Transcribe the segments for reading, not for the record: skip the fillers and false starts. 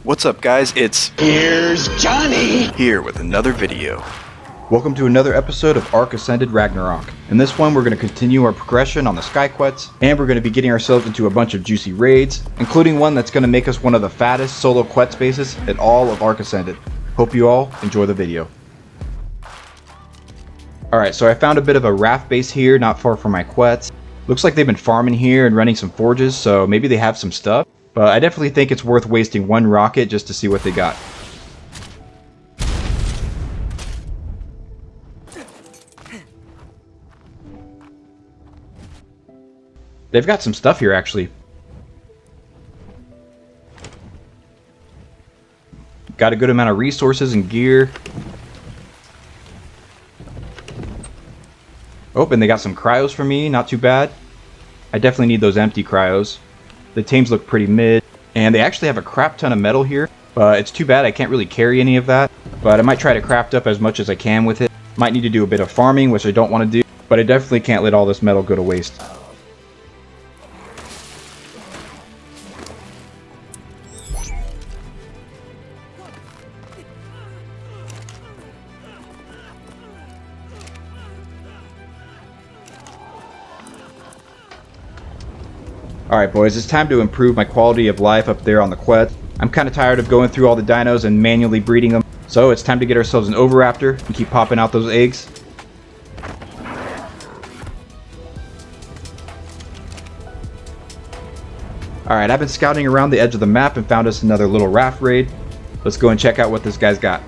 What's up guys, Here's Johnny! here with another video. Welcome to another episode of Ark Ascended Ragnarok. In this one we're going to continue our progression on the Sky Quetzal, and we're going to be getting ourselves into a bunch of juicy raids, including one that's going to make us one of the fattest solo Quetz bases in all of Ark Ascended. Hope you all enjoy the video. Alright, so I found a bit of a raft base here not far from my Quetz. Looks like they've been farming here and running some forges, so maybe they have some stuff. But I definitely think it's worth wasting one rocket just to see what they got. They've got some stuff here actually. Got a good amount of resources and gear. Oh, and they got some cryos for me, not too bad. I definitely need those empty cryos. The tames look pretty mid, and they actually have a crap ton of metal here, but it's too bad I can't really carry any of that. But I might try to craft up as much as I can with it. Might need to do a bit of farming, which I don't want to do, but I definitely can't let all this metal go to waste. Alright boys, it's time to improve my quality of life up there on the Quetz. I'm kind of tired of going through all the dinos and manually breeding them, so it's time to get ourselves an Oviraptor and keep popping out those eggs. Alright, I've been scouting around the edge of the map and found us another little raft raid. Let's go and check out what this guy's got.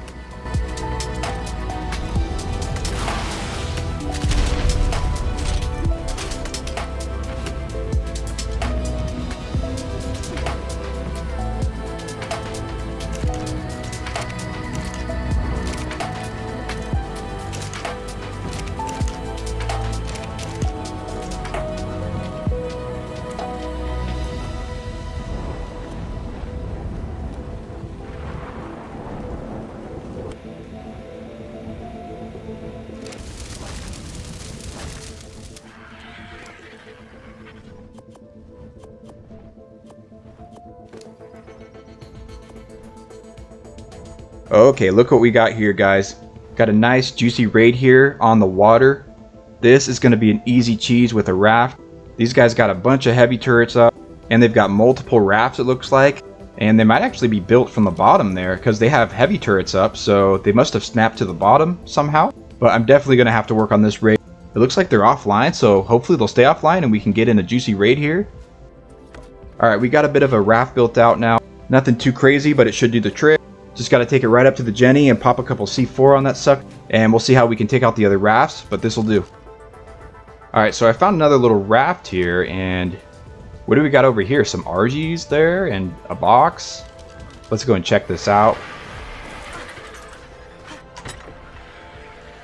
Okay, look what we got here, guys. Got a nice juicy raid here on the water. This is going to be an easy cheese with a raft. These guys got a bunch of heavy turrets up, and they've got multiple rafts it looks like. And they might actually be built from the bottom there, because they have heavy turrets up, so they must have snapped to the bottom somehow. But I'm definitely going to have to work on this raid. It looks like they're offline, so hopefully they'll stay offline and we can get in a juicy raid here. Alright, we got a bit of a raft built out now. Nothing too crazy, but it should do the trick. Just got to take it right up to the Jenny and pop a couple C4 on that sucker, and we'll see how we can take out the other rafts, but this will do. Alright, so I found another little raft here, and what do we got over here? Some RGs there, and a box. Let's go and check this out.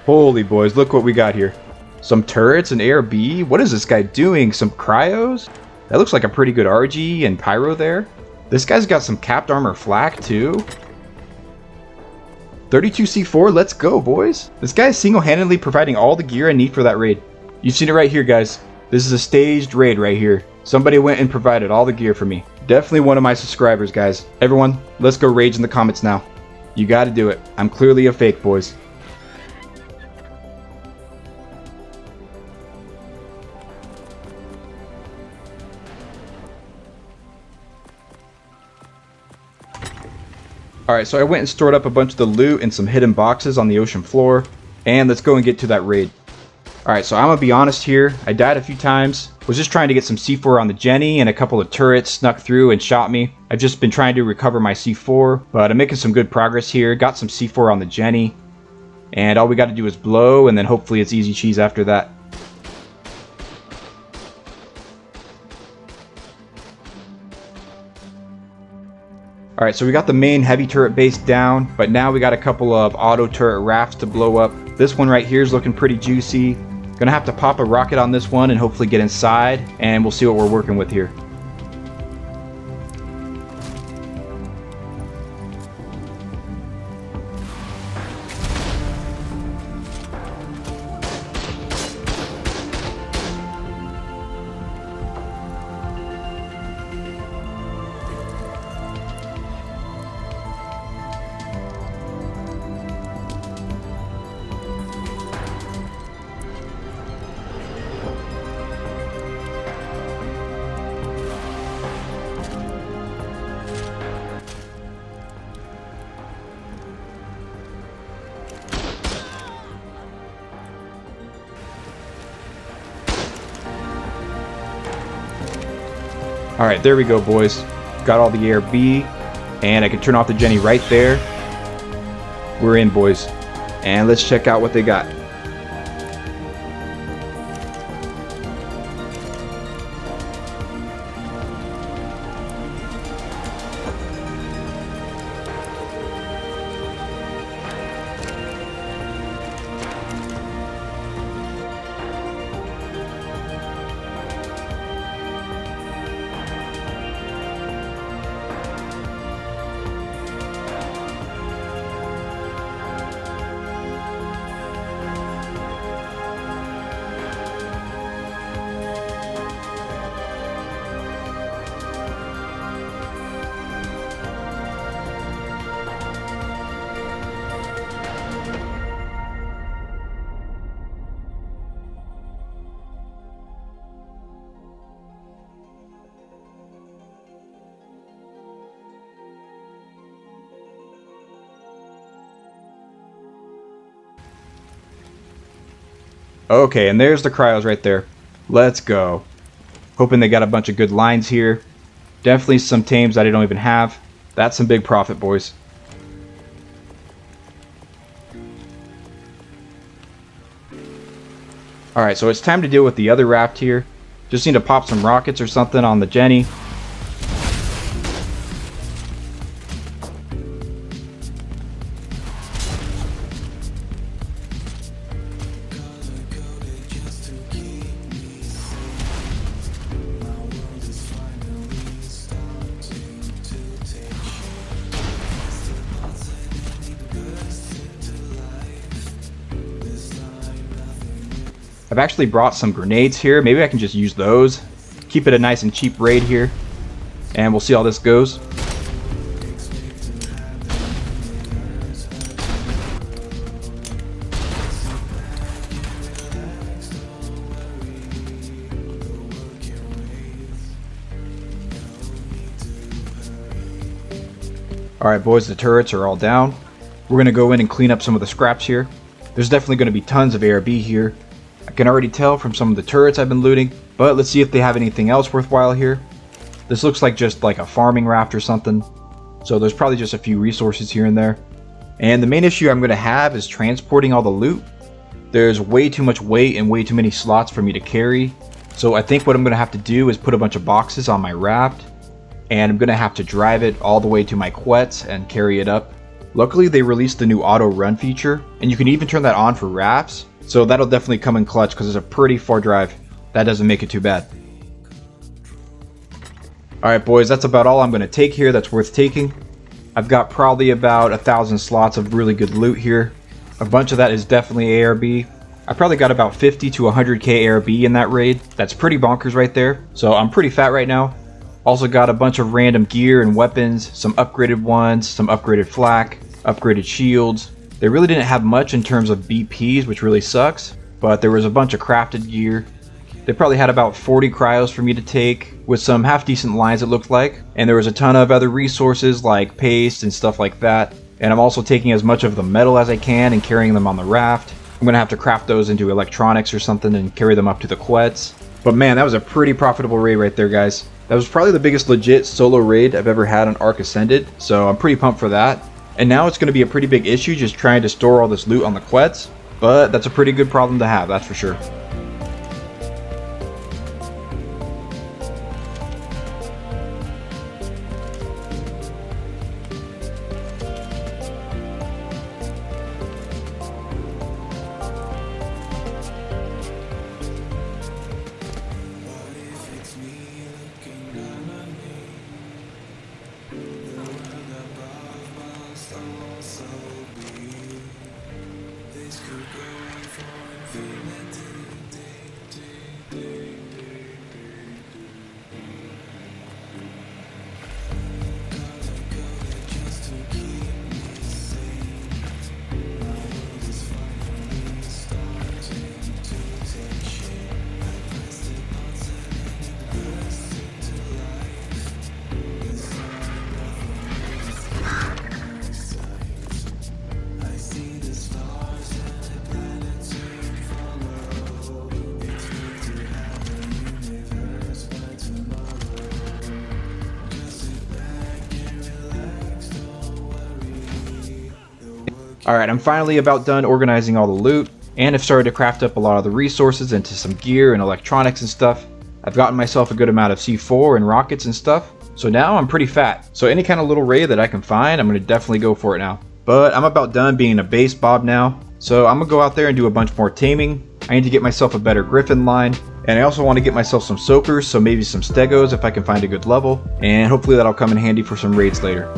Holy boys, look what we got here. Some turrets and ARB. What is this guy doing? Some cryos? That looks like a pretty good RG and pyro there. This guy's got some capped armor flak too. 32 C4, let's go boys. This guy is single-handedly providing all the gear I need for that raid. You've seen it right here guys. This is a staged raid right here. Somebody went and provided all the gear for me. Definitely one of my subscribers guys. Everyone, let's go rage in the comments now. You gotta do it. I'm clearly a fake boys. Alright, so I went and stored up a bunch of the loot in some hidden boxes on the ocean floor, and let's go and get to that raid. Alright, so I'm gonna be honest here, I died a few times, was just trying to get some C4 on the Jenny, and a couple of turrets snuck through and shot me. I've just been trying to recover my C4, but I'm making some good progress here, got some C4 on the Jenny, and all we gotta do is blow, and then hopefully it's easy cheese after that. Alright, so we got the main heavy turret base down, but now we got a couple of auto turret rafts to blow up. This one right here is looking pretty juicy. Gonna have to pop a rocket on this one and hopefully get inside, and we'll see what we're working with here. Alright, there we go, boys. Got all the ARB, and I can turn off the Jenny right there. We're in, boys. And let's check out what they got. Okay, and there's the cryos right there. Let's go. Hoping they got a bunch of good lines here. Definitely some tames that I don't even have. That's some big profit, boys. Alright, so it's time to deal with the other raft here. Just need to pop some rockets or something on the Jenny. I've actually brought some grenades here. Maybe I can just use those. Keep it a nice and cheap raid here. And we'll see how this goes. Alright boys, the turrets are all down. We're going to go in and clean up some of the scraps here. There's definitely going to be tons of ARB here. I can already tell from some of the turrets I've been looting, but let's see if they have anything else worthwhile here. This looks like just like a farming raft or something, so there's probably just a few resources here and there. And the main issue I'm going to have is transporting all the loot. There's way too much weight and way too many slots for me to carry, so I think what I'm going to have to do is put a bunch of boxes on my raft, and I'm going to have to drive it all the way to my Quetz and carry it up. Luckily they released the new auto run feature, and you can even turn that on for rafts. So that'll definitely come in clutch because it's a pretty far drive. That doesn't make it too bad. Alright boys, that's about all I'm going to take here that's worth taking. I've got probably about 1,000 slots of really good loot here. A bunch of that is definitely ARB. I probably got about 50 to 100k ARB in that raid. That's pretty bonkers right there. So I'm pretty fat right now. Also got a bunch of random gear and weapons, some upgraded ones, some upgraded flak, upgraded shields. They really didn't have much in terms of BPs, which really sucks, but there was a bunch of crafted gear. They probably had about 40 cryos for me to take, with some half decent lines it looked like, and there was a ton of other resources like paste and stuff like that. And I'm also taking as much of the metal as I can and carrying them on the raft. I'm gonna have to craft those into electronics or something and carry them up to the Quetz. But man, that was a pretty profitable raid right there, guys. That was probably the biggest legit solo raid I've ever had on Ark Ascended, so I'm pretty pumped for that. And now it's going to be a pretty big issue just trying to store all this loot on the Quetz, but that's a pretty good problem to have, that's for sure. Alright, I'm finally about done organizing all the loot, and I've started to craft up a lot of the resources into some gear and electronics and stuff. I've gotten myself a good amount of C4 and rockets and stuff, so now I'm pretty fat. So any kind of little raid that I can find, I'm going to definitely go for it now. But I'm about done being a base Bob now, so I'm going to go out there and do a bunch more taming. I need to get myself a better griffin line, and I also want to get myself some soakers, so maybe some stegos if I can find a good level, and hopefully that'll come in handy for some raids later.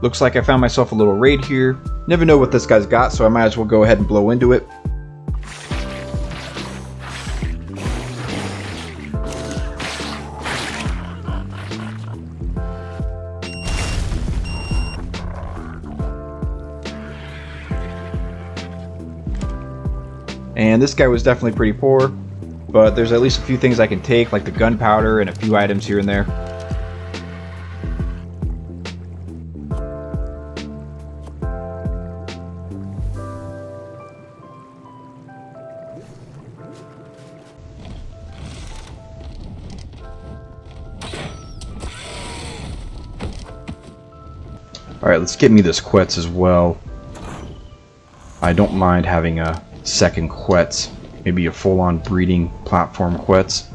Looks like I found myself a little raid here. Never know what this guy's got, so I might as well go ahead and blow into it. And this guy was definitely pretty poor, but there's at least a few things I can take, like the gunpowder and a few items here and there. Alright, let's get me this Quetz as well. I don't mind having a second Quetz. Maybe a full-on breeding platform Quetz.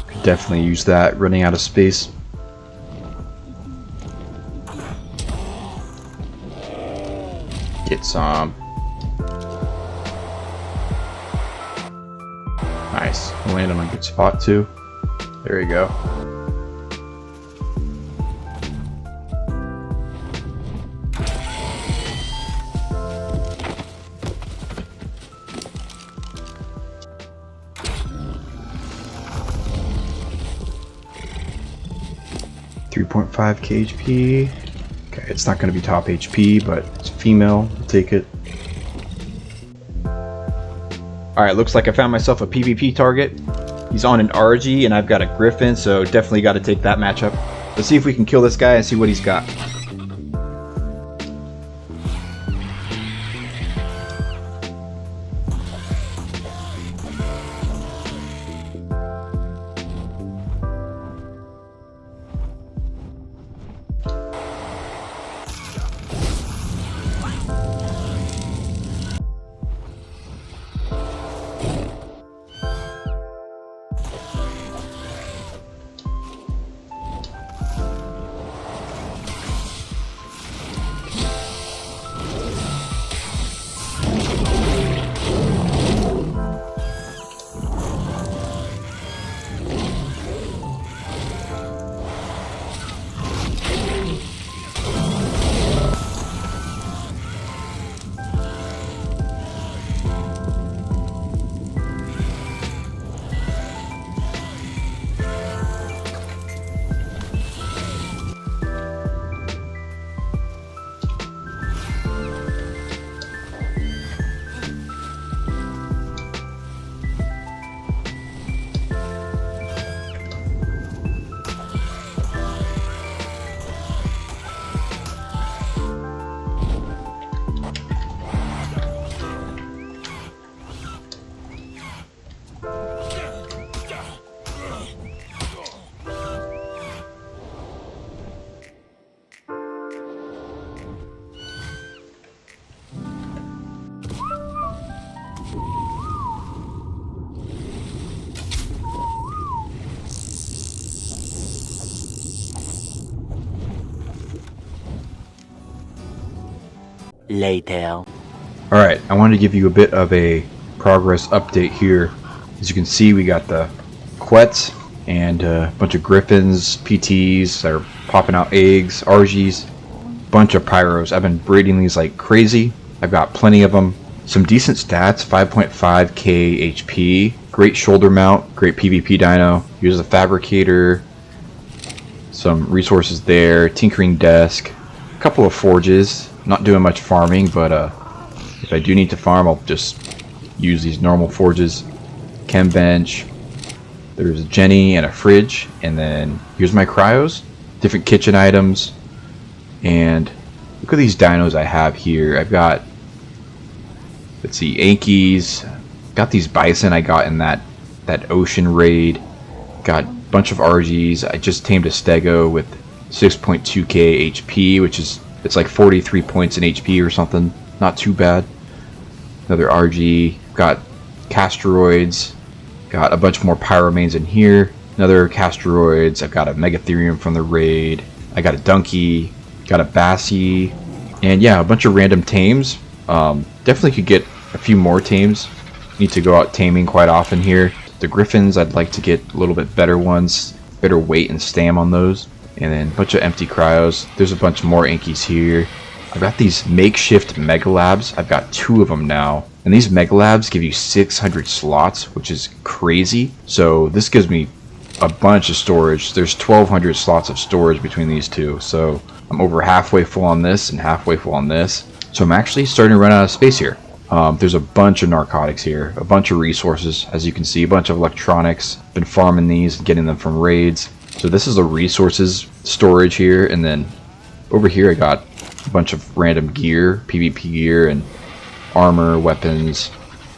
Could definitely use that, running out of space. Get some. Nice. Land on a good spot too. There you go. .5 KHP. Okay, it's not going to be top HP, but it's female. I'll take it. Alright, looks like I found myself a PvP target. He's on an RG, and I've got a Griffin, so definitely got to take that matchup. Let's see if we can kill this guy and see what he's got. Later. Alright, I wanted to give you a bit of a progress update here. As you can see, we got the Quetz and a bunch of Griffins, PTs that are popping out eggs, RGs, bunch of Pyros. I've been breeding these like crazy. I've got plenty of them. Some decent stats, 5.5k HP, great shoulder mount, great PvP dino. Here's a fabricator, some resources there, tinkering desk, a couple of forges. Not doing much farming, but if I do need to farm, I'll just use these normal forges. Chem bench. There's a Jenny and a fridge, and then here's my cryos, different kitchen items, and look at these dinos I have here. I've got Let's see, Yankees. Got these bison I got in that ocean raid. Got a bunch of RGs. I just tamed a stego with 6.2k HP, which is, it's like 43 points in HP or something. Not too bad. Another RG. Got Castoroids. Got a bunch more Pyromanes in here. Another Castoroids. I've got a Megatherium from the raid. I got a Donkey. Got a Bassie. And yeah, a bunch of random tames. Definitely could get a few more tames. Need to go out taming quite often here. The Griffins, I'd like to get a little bit better ones. Better weight and stam on those. And then a bunch of empty cryos. There's a bunch more Yankees here. I've got these makeshift Mega Labs. I've got 2 of them now. And these Mega Labs give you 600 slots, which is crazy. So this gives me a bunch of storage. There's 1,200 slots of storage between these two. So I'm over halfway full on this and halfway full on this. So I'm actually starting to run out of space here. There's a bunch of narcotics here, a bunch of resources, as you can see, a bunch of electronics. Been farming these and getting them from raids. So this is the resources storage here, and then over here I got a bunch of random gear, PvP gear, and armor, weapons.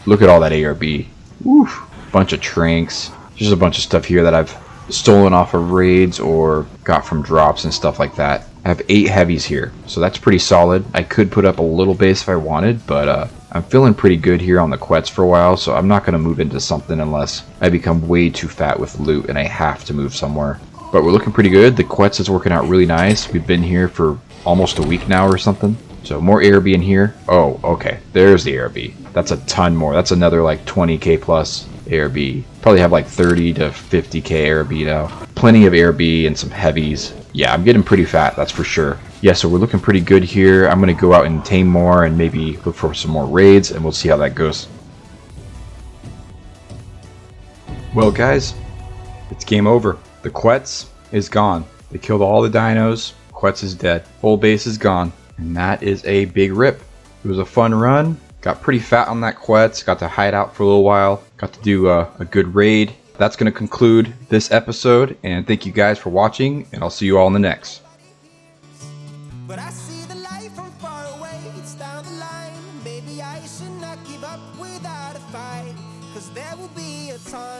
Look at all that ARB. Woof. Bunch of tranks. Just a bunch of stuff here that I've stolen off of raids or got from drops and stuff like that. I have 8 heavies here, so that's pretty solid. I could put up a little base if I wanted, but I'm feeling pretty good here on the Quetz for a while, so I'm not going to move into something unless I become way too fat with loot and I have to move somewhere. But we're looking pretty good. The Quetz is working out really nice. We've been here for almost a week now or something. So more ARB in here. Oh, okay. There's the ARB. That's a ton more. That's another like 20k plus ARB. Probably have like 30 to 50k ARB now. Plenty of ARB and some heavies. Yeah, I'm getting pretty fat, that's for sure. Yeah, so we're looking pretty good here. I'm going to go out and tame more and maybe look for some more raids, and we'll see how that goes. Well, guys, it's game over. The Quetz is gone. They killed all the dinos. Quetz is dead. Whole base is gone. And that is a big rip. It was a fun run. Got pretty fat on that Quetz. Got to hide out for a little while. Got to do a good raid. That's going to conclude this episode, and thank you guys for watching, and I'll see you all in the next. But I see the light from far away, it's down the line. Maybe I should not give up without a fight, 'cause there will be a time